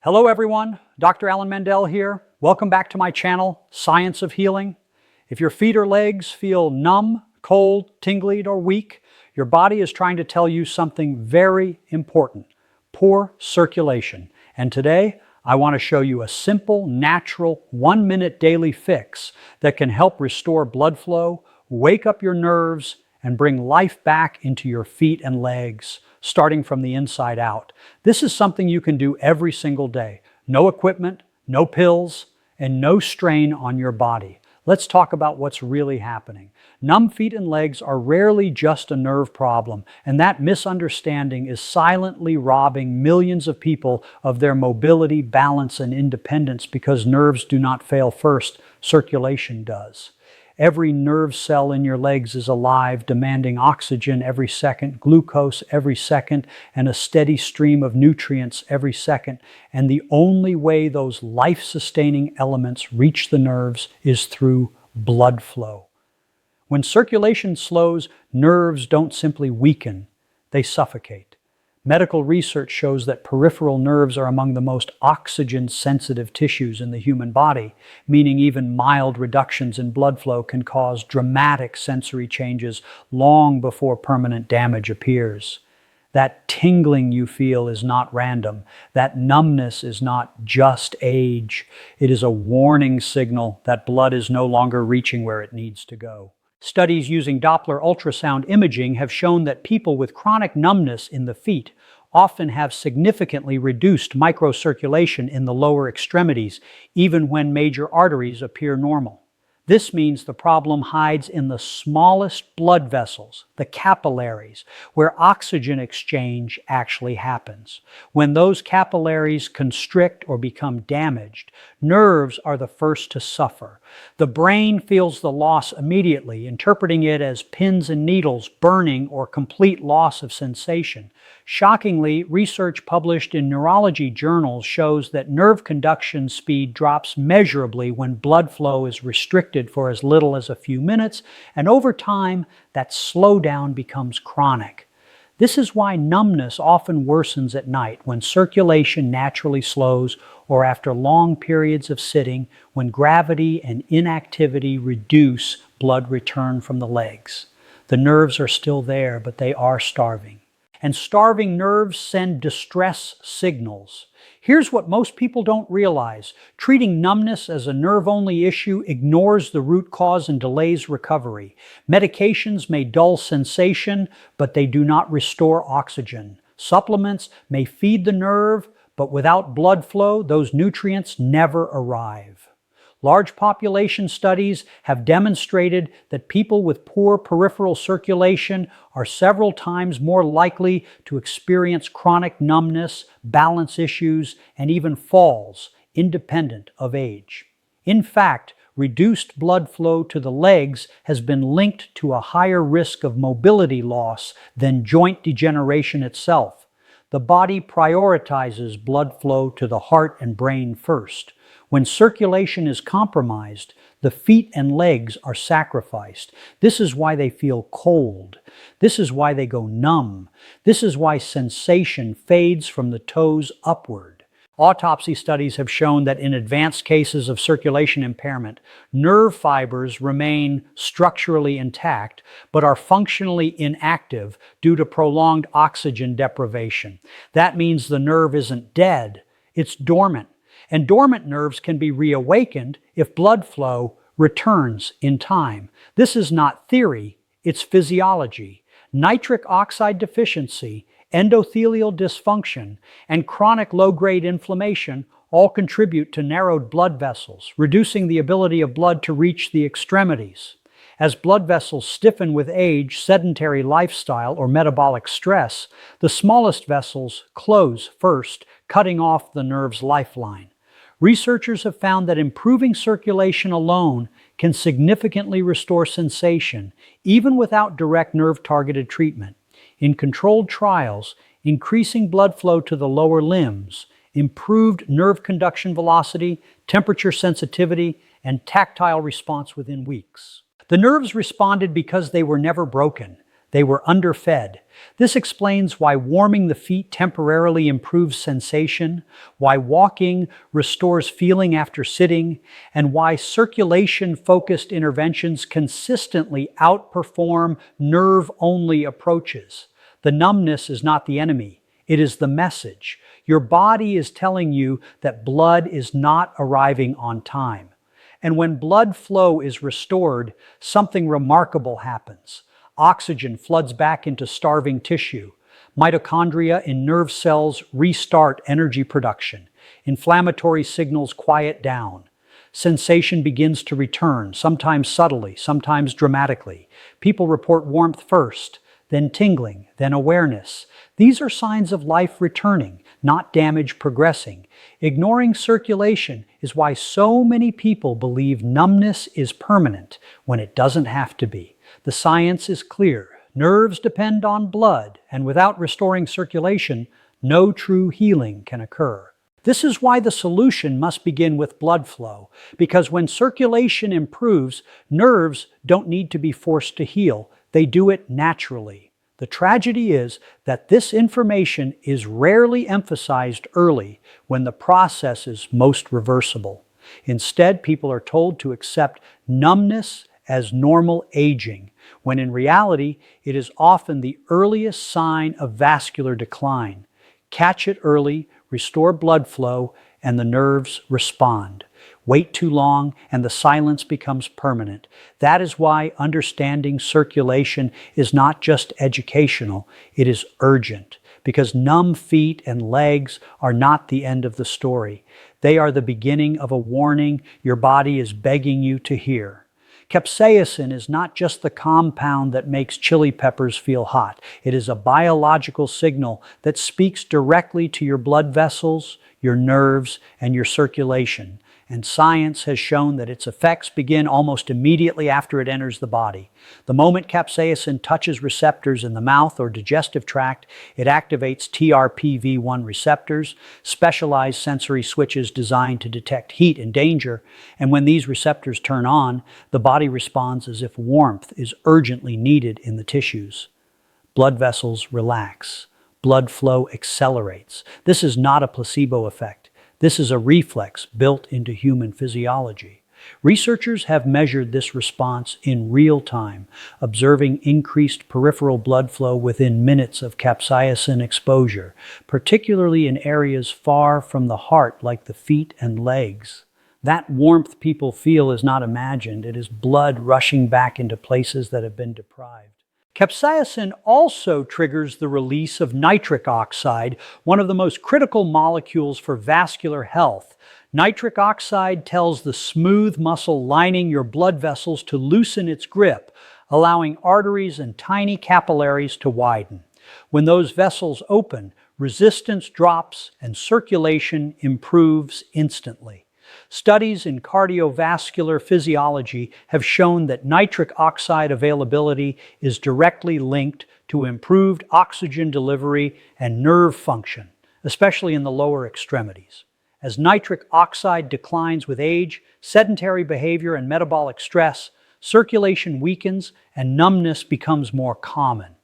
Hello everyone, Dr. Alan Mandell here. Welcome back to my channel, Science of Healing. If your feet or legs feel numb, cold, tingly, or weak, your body is trying to tell you something very important: poor circulation. And today, I want to show you a simple, natural, 1-minute daily fix that can help restore blood flow, wake up your nerves, and bring life back into your feet and legs, starting from the inside out. This is something you can do every single day. No equipment, no pills, and no strain on your body. Let's talk about what's really happening. Numb feet and legs are rarely just a nerve problem, and that misunderstanding is silently robbing millions of people of their mobility, balance, and independence because nerves do not fail first, circulation does. Every nerve cell in your legs is alive, demanding oxygen every second, glucose every second, and a steady stream of nutrients every second. And the only way those life-sustaining elements reach the nerves is through blood flow. When circulation slows, nerves don't simply weaken, they suffocate. Medical research shows that peripheral nerves are among the most oxygen-sensitive tissues in the human body, meaning even mild reductions in blood flow can cause dramatic sensory changes long before permanent damage appears. That tingling you feel is not random. That numbness is not just age. It is a warning signal that blood is no longer reaching where it needs to go. Studies using Doppler ultrasound imaging have shown that people with chronic numbness in the feet often have significantly reduced microcirculation in the lower extremities, even when major arteries appear normal. This means the problem hides in the smallest blood vessels, the capillaries, where oxygen exchange actually happens. When those capillaries constrict or become damaged, nerves are the first to suffer. The brain feels the loss immediately, interpreting it as pins and needles, burning, or complete loss of sensation. Shockingly, research published in neurology journals shows that nerve conduction speed drops measurably when blood flow is restricted for as little as a few minutes, and over time, that slowdown becomes chronic. This is why numbness often worsens at night, when circulation naturally slows, or after long periods of sitting, when gravity and inactivity reduce blood return from the legs. The nerves are still there, but they are starving. And starving nerves send distress signals. Here's what most people don't realize. Treating numbness as a nerve-only issue ignores the root cause and delays recovery. Medications may dull sensation, but they do not restore oxygen. Supplements may feed the nerve, but without blood flow, those nutrients never arrive. Large population studies have demonstrated that people with poor peripheral circulation are several times more likely to experience chronic numbness, balance issues, and even falls, independent of age. In fact, reduced blood flow to the legs has been linked to a higher risk of mobility loss than joint degeneration itself. The body prioritizes blood flow to the heart and brain first. When circulation is compromised, the feet and legs are sacrificed. This is why they feel cold. This is why they go numb. This is why sensation fades from the toes upward. Autopsy studies have shown that in advanced cases of circulation impairment, nerve fibers remain structurally intact, but are functionally inactive due to prolonged oxygen deprivation. That means the nerve isn't dead, it's dormant. And dormant nerves can be reawakened if blood flow returns in time. This is not theory, it's physiology. Nitric oxide deficiency, endothelial dysfunction, and chronic low-grade inflammation all contribute to narrowed blood vessels, reducing the ability of blood to reach the extremities. As blood vessels stiffen with age, sedentary lifestyle, or metabolic stress, the smallest vessels close first, cutting off the nerve's lifeline. Researchers have found that improving circulation alone can significantly restore sensation, even without direct nerve-targeted treatment. In controlled trials, increasing blood flow to the lower limbs improved nerve conduction velocity, temperature sensitivity, and tactile response within weeks. The nerves responded because they were never broken. They were underfed. This explains why warming the feet temporarily improves sensation, why walking restores feeling after sitting, and why circulation-focused interventions consistently outperform nerve-only approaches. The numbness is not the enemy. It is the message. Your body is telling you that blood is not arriving on time. And when blood flow is restored, something remarkable happens. Oxygen floods back into starving tissue. Mitochondria in nerve cells restart energy production. Inflammatory signals quiet down. Sensation begins to return, sometimes subtly, sometimes dramatically. People report warmth first, then tingling, then awareness. These are signs of life returning, not damage progressing. Ignoring circulation is why so many people believe numbness is permanent when it doesn't have to be. The science is clear. Nerves depend on blood, and without restoring circulation, no true healing can occur. This is why the solution must begin with blood flow, because when circulation improves, nerves don't need to be forced to heal. They do it naturally. The tragedy is that this information is rarely emphasized early when the process is most reversible. Instead, people are told to accept numbness as normal aging, when in reality, it is often the earliest sign of vascular decline. Catch it early, restore blood flow, and the nerves respond. Wait too long, and the silence becomes permanent. That is why understanding circulation is not just educational, it is urgent. Because numb feet and legs are not the end of the story. They are the beginning of a warning your body is begging you to hear. Capsaicin is not just the compound that makes chili peppers feel hot. It is a biological signal that speaks directly to your blood vessels, your nerves, and your circulation. And science has shown that its effects begin almost immediately after it enters the body. The moment capsaicin touches receptors in the mouth or digestive tract, it activates TRPV1 receptors, specialized sensory switches designed to detect heat and danger. And when these receptors turn on, the body responds as if warmth is urgently needed in the tissues. Blood vessels relax. Blood flow accelerates. This is not a placebo effect. This is a reflex built into human physiology. Researchers have measured this response in real time, observing increased peripheral blood flow within minutes of capsaicin exposure, particularly in areas far from the heart like the feet and legs. That warmth people feel is not imagined. It is blood rushing back into places that have been deprived. Capsaicin also triggers the release of nitric oxide, one of the most critical molecules for vascular health. Nitric oxide tells the smooth muscle lining your blood vessels to loosen its grip, allowing arteries and tiny capillaries to widen. When those vessels open, resistance drops and circulation improves instantly. Studies in cardiovascular physiology have shown that nitric oxide availability is directly linked to improved oxygen delivery and nerve function, especially in the lower extremities. As nitric oxide declines with age, sedentary behavior and metabolic stress, circulation weakens and numbness becomes more common.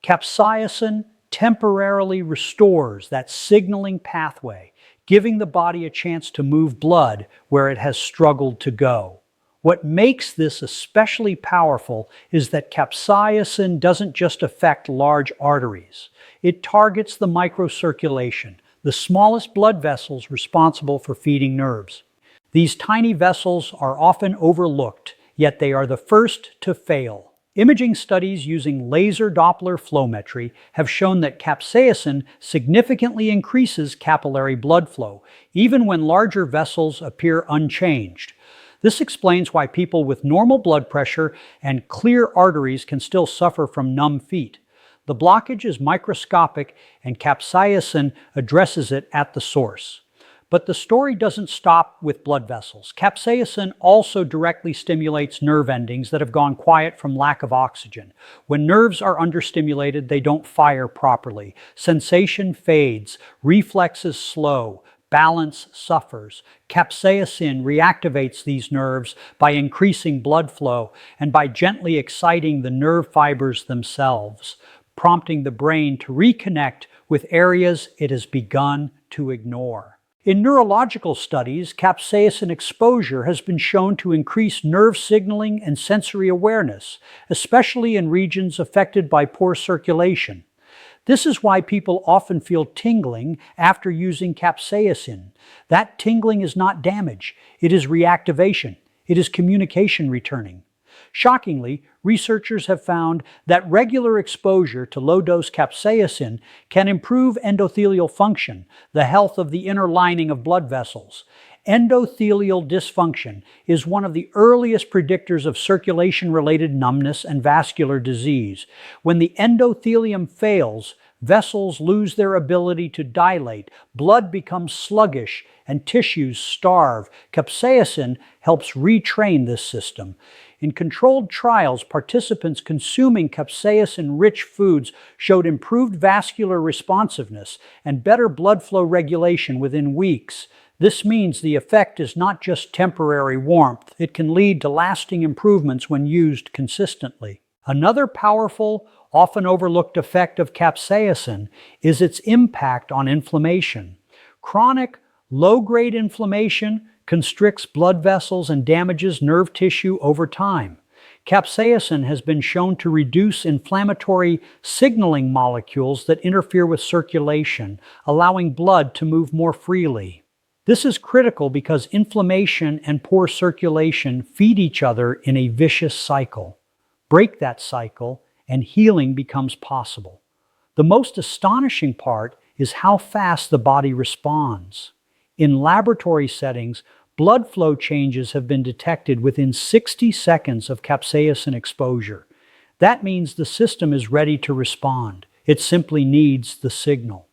Capsaicin temporarily restores that signaling pathway, giving the body a chance to move blood where it has struggled to go. What makes this especially powerful is that capsaicin doesn't just affect large arteries. It targets the microcirculation, the smallest blood vessels responsible for feeding nerves. These tiny vessels are often overlooked, yet they are the first to fail. Imaging studies using laser Doppler flowmetry have shown that capsaicin significantly increases capillary blood flow, even when larger vessels appear unchanged. This explains why people with normal blood pressure and clear arteries can still suffer from numb feet. The blockage is microscopic, and capsaicin addresses it at the source. But the story doesn't stop with blood vessels. Capsaicin also directly stimulates nerve endings that have gone quiet from lack of oxygen. When nerves are understimulated, they don't fire properly. Sensation fades, reflexes slow, balance suffers. Capsaicin reactivates these nerves by increasing blood flow and by gently exciting the nerve fibers themselves, prompting the brain to reconnect with areas it has begun to ignore. In neurological studies, capsaicin exposure has been shown to increase nerve signaling and sensory awareness, especially in regions affected by poor circulation. This is why people often feel tingling after using capsaicin. That tingling is not damage, it is reactivation. It is communication returning. Shockingly, researchers have found that regular exposure to low-dose capsaicin can improve endothelial function, the health of the inner lining of blood vessels. Endothelial dysfunction is one of the earliest predictors of circulation-related numbness and vascular disease. When the endothelium fails, vessels lose their ability to dilate, blood becomes sluggish, and tissues starve. Capsaicin helps retrain this system. In controlled trials, participants consuming capsaicin-rich foods showed improved vascular responsiveness and better blood flow regulation within weeks. This means the effect is not just temporary warmth. It can lead to lasting improvements when used consistently. Another powerful, often overlooked effect of capsaicin is its impact on inflammation. Chronic, low-grade inflammation constricts blood vessels and damages nerve tissue over time. Capsaicin has been shown to reduce inflammatory signaling molecules that interfere with circulation, allowing blood to move more freely. This is critical because inflammation and poor circulation feed each other in a vicious cycle. Break that cycle, and healing becomes possible. The most astonishing part is how fast the body responds. In laboratory settings, blood flow changes have been detected within 60 seconds of capsaicin exposure. That means the system is ready to respond. It simply needs the signal.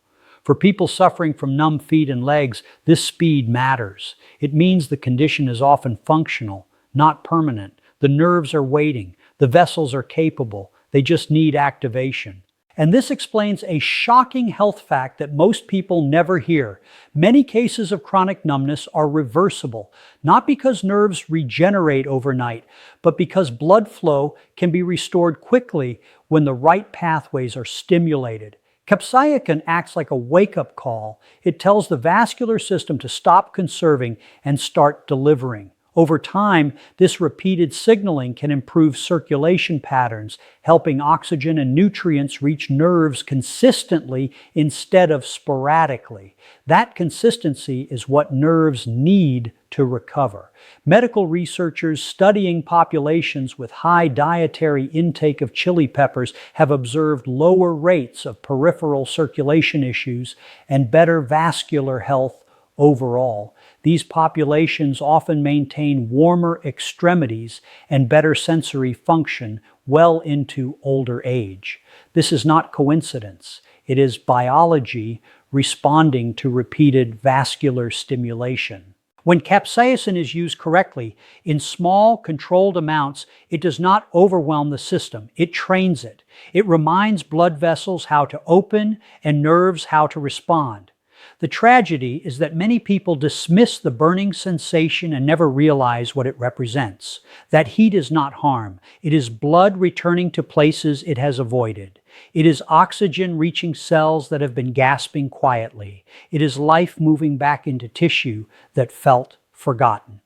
For people suffering from numb feet and legs, this speed matters. It means the condition is often functional, not permanent. The nerves are waiting. The vessels are capable. They just need activation. And this explains a shocking health fact that most people never hear. Many cases of chronic numbness are reversible, not because nerves regenerate overnight, but because blood flow can be restored quickly when the right pathways are stimulated. Capsaicin acts like a wake-up call. It tells the vascular system to stop conserving and start delivering. Over time, this repeated signaling can improve circulation patterns, helping oxygen and nutrients reach nerves consistently instead of sporadically. That consistency is what nerves need to recover. Medical researchers studying populations with high dietary intake of chili peppers have observed lower rates of peripheral circulation issues and better vascular health overall. These populations often maintain warmer extremities and better sensory function well into older age. This is not coincidence. It is biology responding to repeated vascular stimulation. When capsaicin is used correctly, in small, controlled amounts, it does not overwhelm the system. It trains it. It reminds blood vessels how to open and nerves how to respond. The tragedy is that many people dismiss the burning sensation and never realize what it represents. That heat is not harm. It is blood returning to places it has avoided. It is oxygen reaching cells that have been gasping quietly. It is life moving back into tissue that felt forgotten.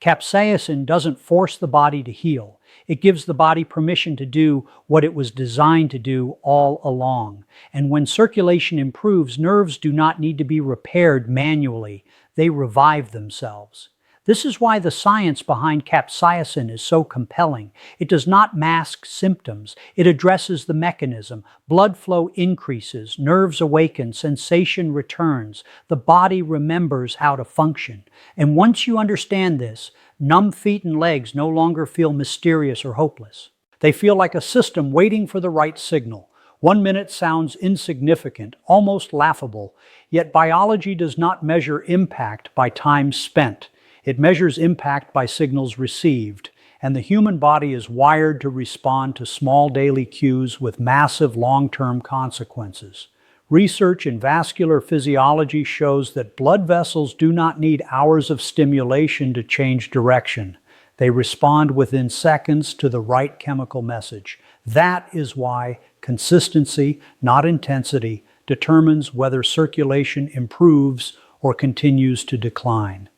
Capsaicin doesn't force the body to heal. It gives the body permission to do what it was designed to do all along. And when circulation improves, nerves do not need to be repaired manually. They revive themselves. This is why the science behind capsaicin is so compelling. It does not mask symptoms. It addresses the mechanism. Blood flow increases, nerves awaken, sensation returns. The body remembers how to function. And once you understand this, numb feet and legs no longer feel mysterious or hopeless. They feel like a system waiting for the right signal. 1 minute sounds insignificant, almost laughable, yet biology does not measure impact by time spent. It measures impact by signals received, and the human body is wired to respond to small daily cues with massive long-term consequences. Research in vascular physiology shows that blood vessels do not need hours of stimulation to change direction. They respond within seconds to the right chemical message. That is why consistency, not intensity, determines whether circulation improves or continues to decline.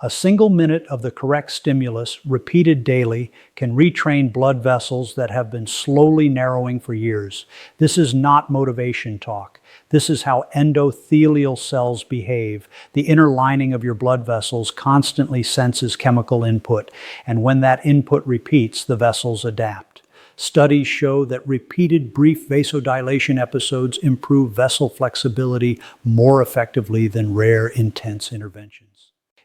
A single minute of the correct stimulus, repeated daily, can retrain blood vessels that have been slowly narrowing for years. This is not motivation talk. This is how endothelial cells behave. The inner lining of your blood vessels constantly senses chemical input, and when that input repeats, the vessels adapt. Studies show that repeated brief vasodilation episodes improve vessel flexibility more effectively than rare, intense interventions.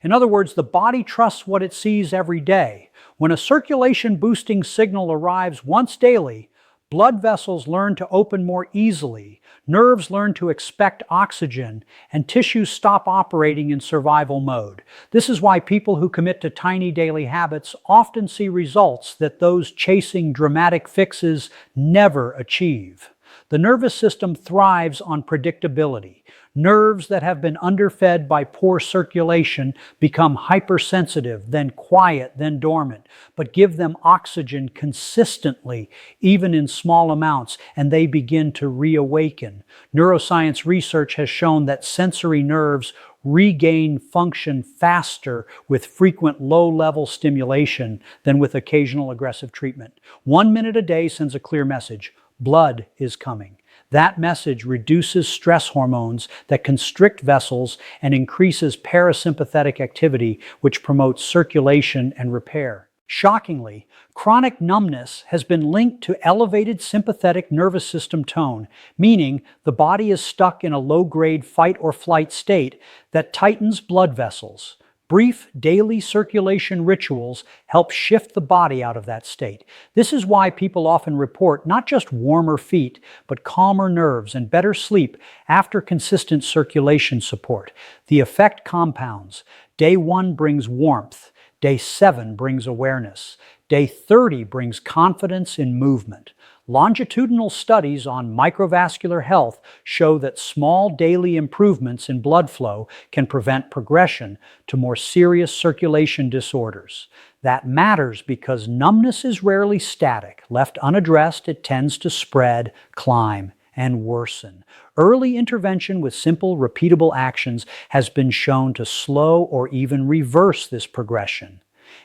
In other words, the body trusts what it sees every day. When a circulation-boosting signal arrives once daily, blood vessels learn to open more easily, nerves learn to expect oxygen, and tissues stop operating in survival mode. This is why people who commit to tiny daily habits often see results that those chasing dramatic fixes never achieve. The nervous system thrives on predictability. Nerves that have been underfed by poor circulation become hypersensitive, then quiet, then dormant. But give them oxygen consistently, even in small amounts, and they begin to reawaken. Neuroscience research has shown that sensory nerves regain function faster with frequent low-level stimulation than with occasional aggressive treatment. 1 minute a day sends a clear message: blood is coming. That message reduces stress hormones that constrict vessels and increases parasympathetic activity, which promotes circulation and repair. Shockingly, chronic numbness has been linked to elevated sympathetic nervous system tone, meaning the body is stuck in a low-grade fight or flight state that tightens blood vessels. Brief daily circulation rituals help shift the body out of that state. This is why people often report not just warmer feet, but calmer nerves and better sleep after consistent circulation support. The effect compounds. Day 1 brings warmth. Day 7 brings awareness. Day 30 brings confidence in movement. Longitudinal studies on microvascular health show that small daily improvements in blood flow can prevent progression to more serious circulation disorders. That matters because numbness is rarely static. Left unaddressed, it tends to spread, climb, and worsen. Early intervention with simple, repeatable actions has been shown to slow or even reverse this progression.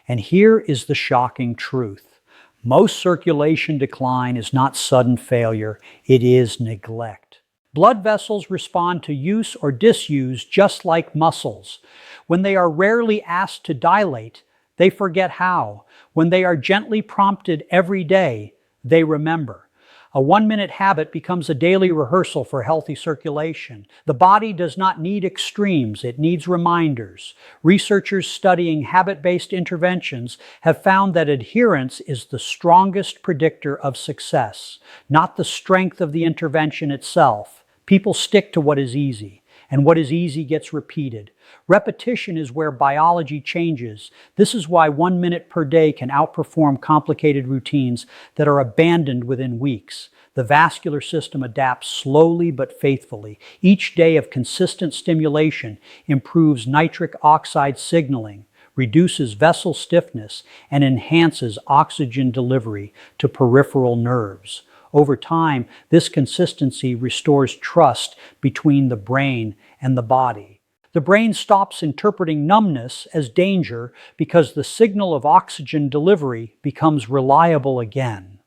And here is the shocking truth. Most circulation decline is not sudden failure, it is neglect. Blood vessels respond to use or disuse just like muscles. When they are rarely asked to dilate, they forget how. When they are gently prompted every day, they remember. A 1-minute habit becomes a daily rehearsal for healthy circulation. The body does not need extremes, it needs reminders. Researchers studying habit-based interventions have found that adherence is the strongest predictor of success, not the strength of the intervention itself. People stick to what is easy, and what is easy gets repeated. Repetition is where biology changes. This is why 1 minute per day can outperform complicated routines that are abandoned within weeks. The vascular system adapts slowly but faithfully. Each day of consistent stimulation improves nitric oxide signaling, reduces vessel stiffness, and enhances oxygen delivery to peripheral nerves. Over time, this consistency restores trust between the brain and the body. The brain stops interpreting numbness as danger because the signal of oxygen delivery becomes reliable again.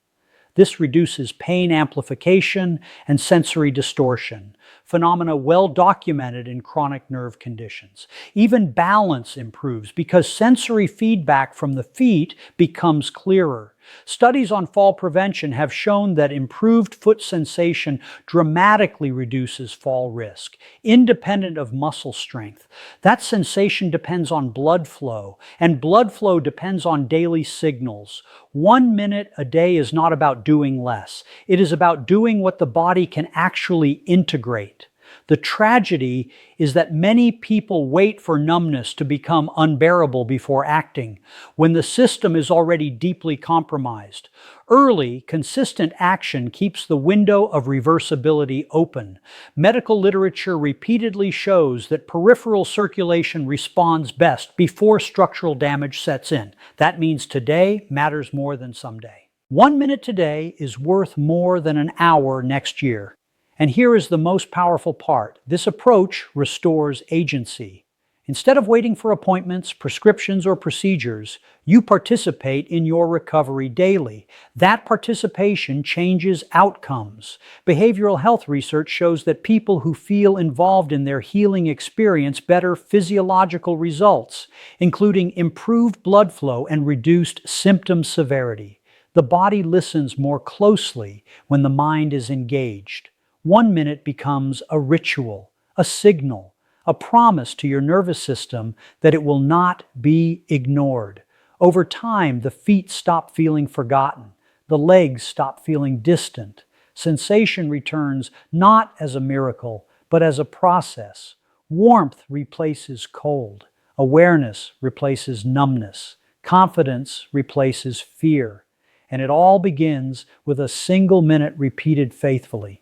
This reduces pain amplification and sensory distortion, phenomena well documented in chronic nerve conditions. Even balance improves because sensory feedback from the feet becomes clearer. Studies on fall prevention have shown that improved foot sensation dramatically reduces fall risk, independent of muscle strength. That sensation depends on blood flow, and blood flow depends on daily signals. 1 minute a day is not about doing less. It is about doing what the body can actually integrate. The tragedy is that many people wait for numbness to become unbearable before acting, when the system is already deeply compromised. Early, consistent action keeps the window of reversibility open. Medical literature repeatedly shows that peripheral circulation responds best before structural damage sets in. That means today matters more than someday. 1 minute today is worth more than an hour next year. And here is the most powerful part. This approach restores agency. Instead of waiting for appointments, prescriptions, or procedures, you participate in your recovery daily. That participation changes outcomes. Behavioral health research shows that people who feel involved in their healing experience better physiological results, including improved blood flow and reduced symptom severity. The body listens more closely when the mind is engaged. 1 minute becomes a ritual, a signal, a promise to your nervous system that it will not be ignored. Over time, the feet stop feeling forgotten. The legs stop feeling distant. Sensation returns not as a miracle, but as a process. Warmth replaces cold. Awareness replaces numbness. Confidence replaces fear. And it all begins with a single minute repeated faithfully.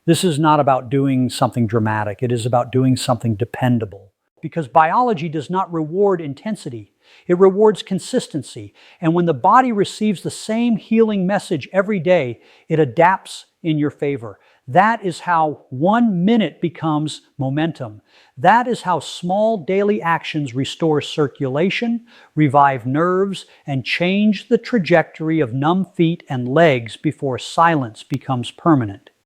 This is not about doing something dramatic. It is about doing something dependable. Because biology does not reward intensity. It rewards consistency. And when the body receives the same healing message every day, it adapts in your favor. That is how 1 minute becomes momentum. That is how small daily actions restore circulation, revive nerves, and change the trajectory of numb feet and legs before silence becomes permanent.